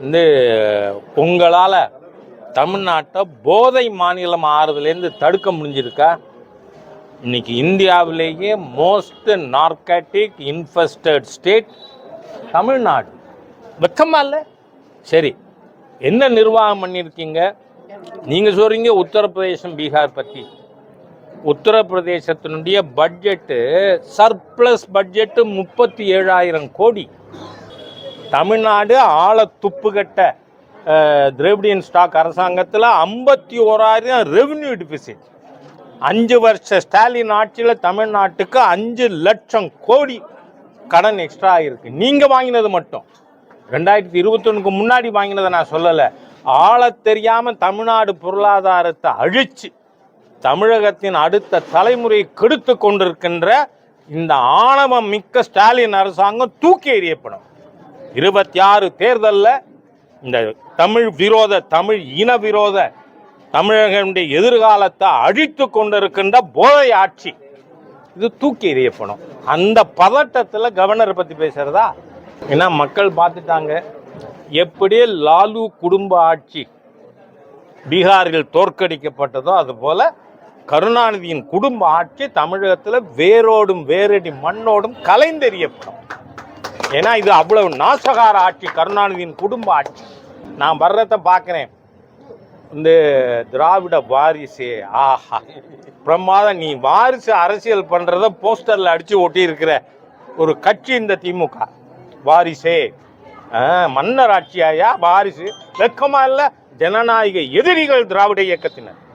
வந்து உங்களால் தமிழ்நாட்டை போதை மாநிலம் ஆறுதலேருந்து தடுக்க முடிஞ்சிருக்கா? இன்னைக்கு இந்தியாவிலேயே most narcotic infested state Tamil Nadu. வெக்கமா இல்லை? சரி, என்ன நிர்வாகம் பண்ணியிருக்கீங்க? நீங்கள் சொல்கிறீங்க உத்தரப்பிரதேசம் பீகார் பற்றி. உத்தரப்பிரதேசத்தினுடைய பட்ஜெட்டு சர்ப்ளஸ் பட்ஜெட்டு 37,000 கோடி. தமிழ்நாடு ஆழ துப்புகட்ட திராவிடியன் ஸ்டாக் அரசாங்கத்தில் 51,000 ரெவென்யூ டிஃபிசிட். 5 வருஷ ஸ்டாலின் ஆட்சியில் தமிழ்நாட்டுக்கு 5 லட்சம் கோடி கடன் எக்ஸ்ட்ரா ஆகிருக்கு. நீங்கள் வாங்கினது மட்டும் 2021 முன்னாடி வாங்கினதை நான் சொல்லலை. ஆள தெரியாமல் தமிழ்நாடு பொருளாதாரத்தை அழிச்சு தமிழகத்தின் அடுத்த தலைமுறையை கெடுத்து கொண்டிருக்கின்ற இந்த ஆணவம் மிக்க ஸ்டாலின் அரசாங்கம் தூக்கி எறியப்படும். 26 தேர்தலில் இந்த தமிழ் இன விரோத தமிழகனுடைய எதிர்காலத்தை அழித்து கொண்டிருக்கின்ற போதை ஆட்சி இது தூக்கி எறியப்படும். அந்த பதட்டத்தில் கவர்னரை பற்றி பேசுறதா? ஏன்னா மக்கள் பார்த்துட்டாங்க எப்படியே லாலு குடும்ப ஆட்சி பீகாரில் தோற்கடிக்கப்பட்டதோ அதுபோல கருணாநிதியின் குடும்ப ஆட்சி தமிழகத்தில் வேரோடும் வேரடி மண்ணோடும் கலைந்தெறியப்படும். ஏன்னா இது அவ்வளவு நாசகார ஆட்சி கருணாநிதியின் குடும்ப ஆட்சி. நான் வர்றத பார்க்குறேன், இந்த திராவிட வாரிசு, ஆஹா பிரமாதம். நீ வாரிசு அரசியல் பண்ணுறத போஸ்டரில் அடித்து ஒட்டி இருக்கிற ஒரு கட்சி இந்த திமுக. வாரிசே மன்னர் ஆட்சியாயா வாரிசு? வெக்கமா இல்லை? ஜனநாயக எதிரிகள் திராவிட இயக்கத்தினர்.